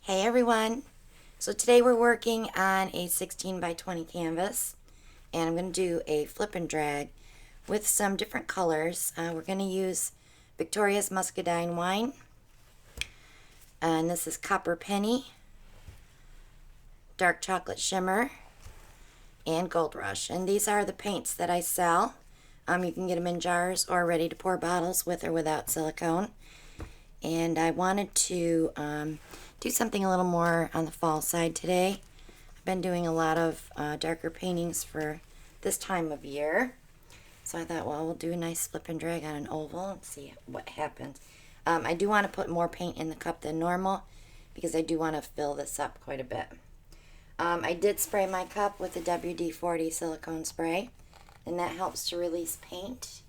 Hey everyone! So today we're working on a 16 by 20 canvas, and I'm going to do a flip and drag with some different colors. We're going to use Victoria's Muscadine Wine, and this is Copper Penny, Dark Chocolate Shimmer, and Gold Rush. And these are the paints that I sell. You can get them in jars or ready to pour bottles with or without silicone. And I wanted to do something a little more on the fall side today. I've been doing a lot of darker paintings for this time of year. So I thought, well, we'll do a nice flip and drag on an oval and see what happens. I do want to put more paint in the cup than normal because I do want to fill this up quite a bit. I did spray my cup with the WD-40 silicone spray, and that helps to release paint.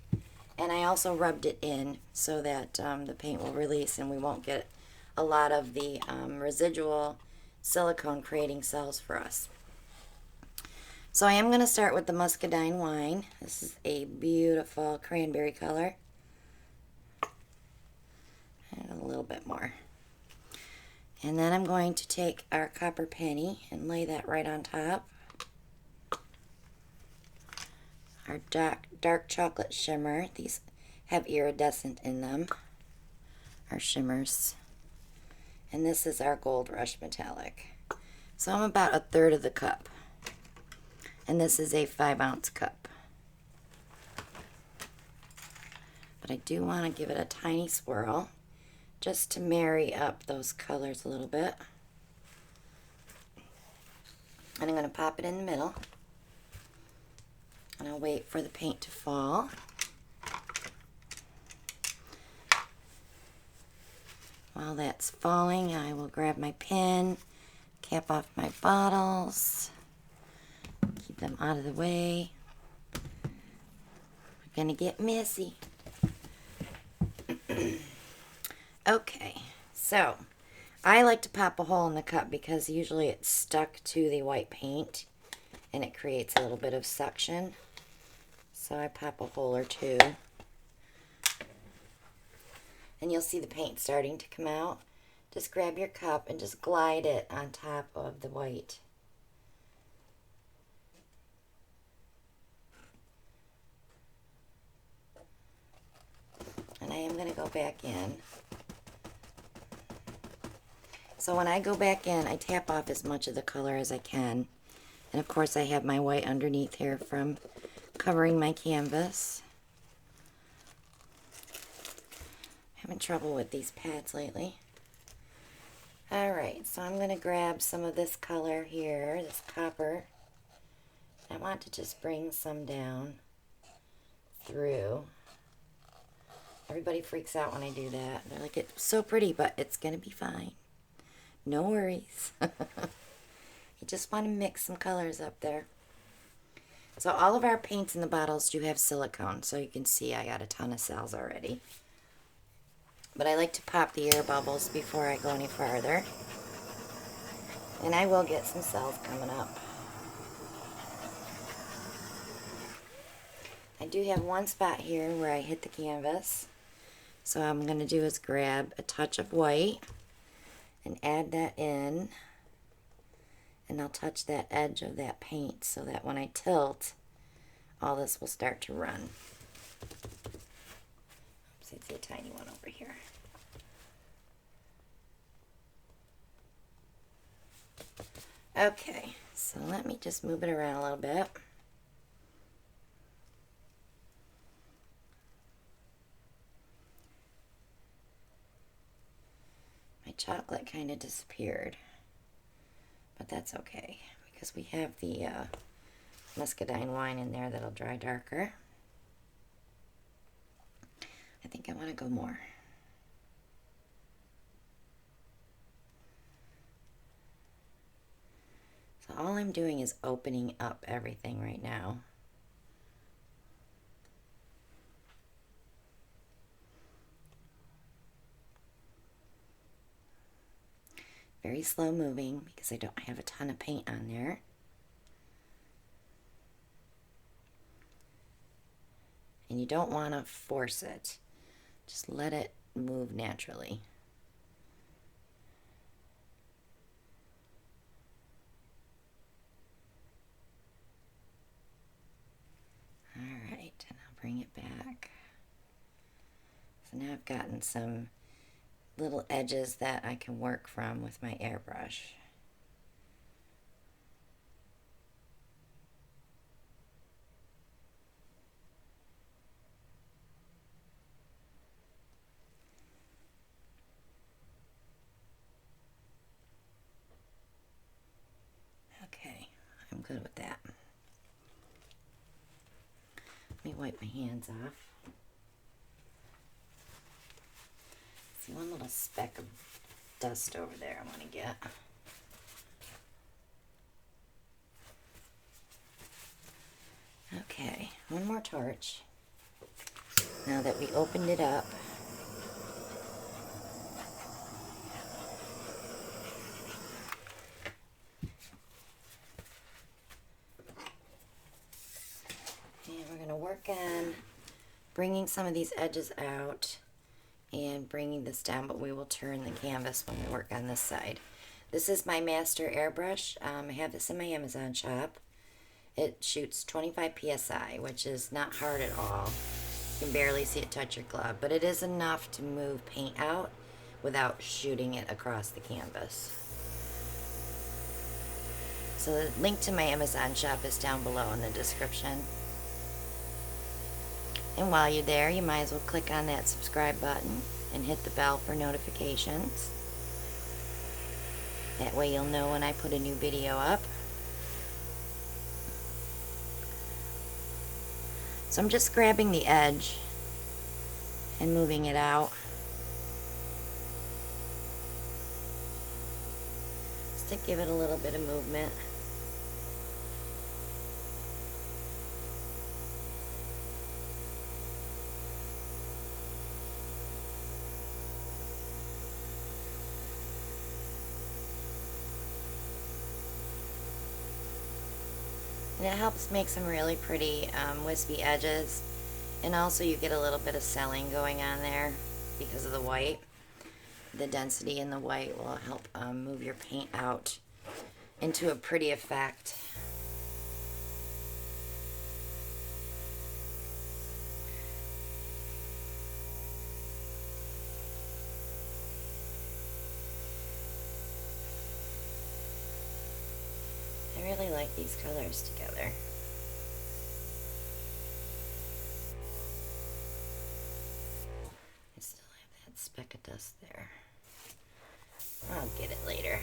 And I also rubbed it in so that the paint will release and we won't get a lot of the residual silicone creating cells for us. So I am going to start with the Muscadine Wine. This is a beautiful cranberry color. And a little bit more. And then I'm going to take our Copper Penny and lay that right on top. Our dark chocolate shimmer, these have iridescent in them, our shimmers. And this is our Gold Rush metallic. So I'm about a third of the cup. And this is a 5-ounce cup. But I do want to give it a tiny swirl just to marry up those colors a little bit. And I'm going to pop it in the middle. And I'll wait for the paint to fall. While that's falling, I will grab my pen, cap off my bottles, keep them out of the way. We're going to get messy. Okay, so I like to pop a hole in the cup because usually it's stuck to the white paint and it creates a little bit of suction. So I pop a hole or two. And you'll see the paint starting to come out. Just grab your cup and just glide it on top of the white. And I am going to go back in. So when I go back in, I tap off as much of the color as I can. And of course I have my white underneath here from covering my canvas. Having trouble with these pads lately. Alright, so I'm going to grab some of this color here, this copper. I want to just bring some down through. Everybody freaks out when I do that. They're like, it's so pretty, but it's going to be fine. No worries. You just want to mix some colors up there. So all of our paints in the bottles do have silicone, so you can see I got a ton of cells already. But I like to pop the air bubbles before I go any farther. And I will get some cells coming up. I do have one spot here where I hit the canvas. So what I'm going to do is grab a touch of white and add that in. And I'll touch that edge of that paint so that when I tilt, all this will start to run. Oops, I see a tiny one over here. Okay, so let me just move it around a little bit. My chocolate kind of disappeared. But that's okay, because we have the Muscadine Wine in there that'll dry darker. I think I want to go more. So all I'm doing is opening up everything right now. Very slow moving because I don't have a ton of paint on there. And you don't want to force it. Just let it move naturally. Now I've gotten some little edges that I can work from with my airbrush. Okay, I'm good with that. Let me wipe my hands off. See one little speck of dust over there I want to get. Okay, one more torch. Now that we opened it up, and we're going to work on bringing some of these edges out and bringing this down, but we will turn the canvas when we work on this side. This is my master airbrush. I have this in my Amazon shop. It shoots 25 psi, which is not hard at all. You can barely see it touch your glove, but it is enough to move paint out without shooting it across the canvas. So the link to my Amazon shop is down below in the description. And while you're there, you might as well click on that subscribe button and hit the bell for notifications. That way you'll know when I put a new video up. So I'm just grabbing the edge and moving it out. Just to give it a little bit of movement. And it helps make some really pretty wispy edges. And also you get a little bit of selling going on there because of the white. The density in the white will help move your paint out into a pretty effect. I really like these colors together. I still have that speck of dust there. I'll get it later.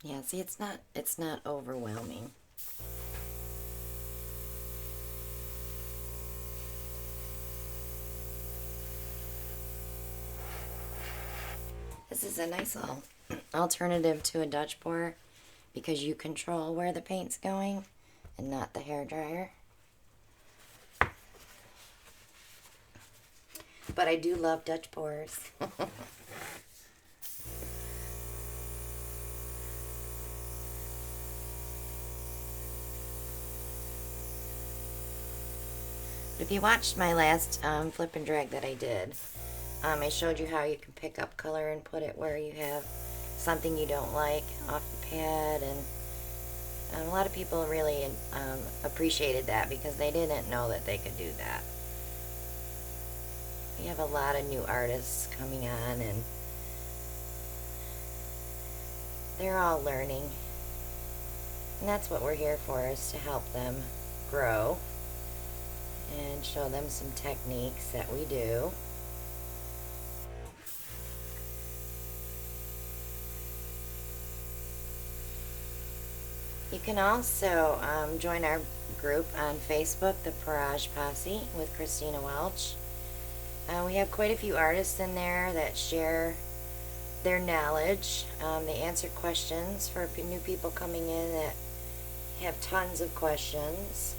Yeah, see, it's not overwhelming. This is a nice little alternative to a Dutch pour because you control where the paint's going and not the hairdryer. But I do love Dutch pours. If you watched my last flip and drag that I did, I showed you how you can pick up color and put it where you have something you don't like off the pad, and a lot of people really appreciated that because they didn't know that they could do that. We have a lot of new artists coming on, and they're all learning, and that's what we're here for, is to help them grow and show them some techniques that we do. You can also join our group on Facebook, the Parage Posse with Christina Welch. We have quite a few artists in there that share their knowledge. They answer questions for new people coming in that have tons of questions.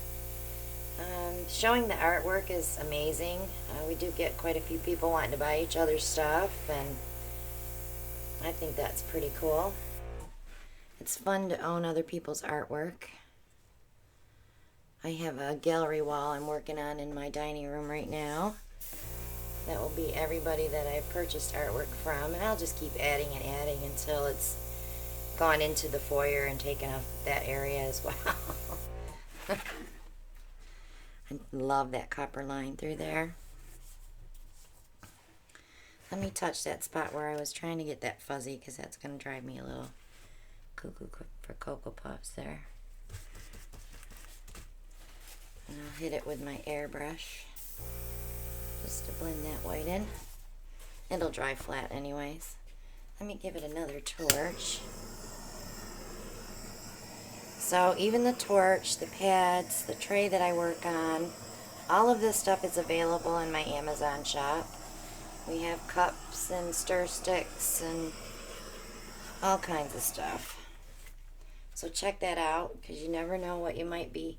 Showing the artwork is amazing. We do get quite a few people wanting to buy each other's stuff, and I think that's pretty cool. It's fun to own other people's artwork. I have a gallery wall I'm working on in my dining room right now. That will be everybody that I've purchased artwork from, and I'll just keep adding and adding until it's gone into the foyer and taken up that area as well. I love that copper line through there. Let me touch that spot where I was trying to get that fuzzy, because that's going to drive me a little cuckoo for Cocoa Puffs there. And I'll hit it with my airbrush just to blend that white in. It'll dry flat anyways. Let me give it another torch. So even the torch, the pads, the tray that I work on, all of this stuff is available in my Amazon shop. We have cups and stir sticks and all kinds of stuff. So check that out, because you never know what you might be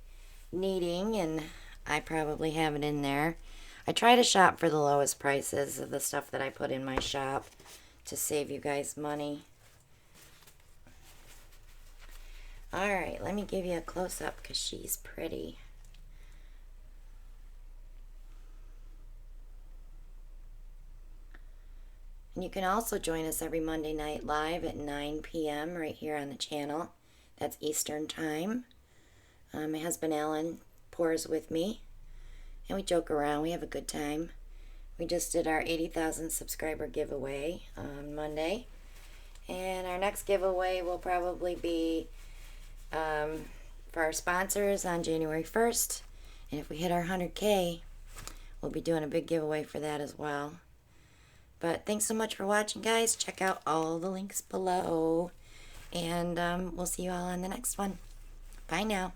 needing, and I probably have it in there. I try to shop for the lowest prices of the stuff that I put in my shop to save you guys money. Alright, let me give you a close-up because she's pretty. And you can also join us every Monday night live at 9 p.m. right here on the channel. That's Eastern Time. My husband Alan pours with me, and we joke around. We have a good time. We just did our 80,000 subscriber giveaway on Monday, and our next giveaway will probably be for our sponsors on January 1st, and if we hit our 100K, we'll be doing a big giveaway for that as well. But thanks so much for watching, guys. Check out all the links below, and we'll see you all on the next one. Bye now.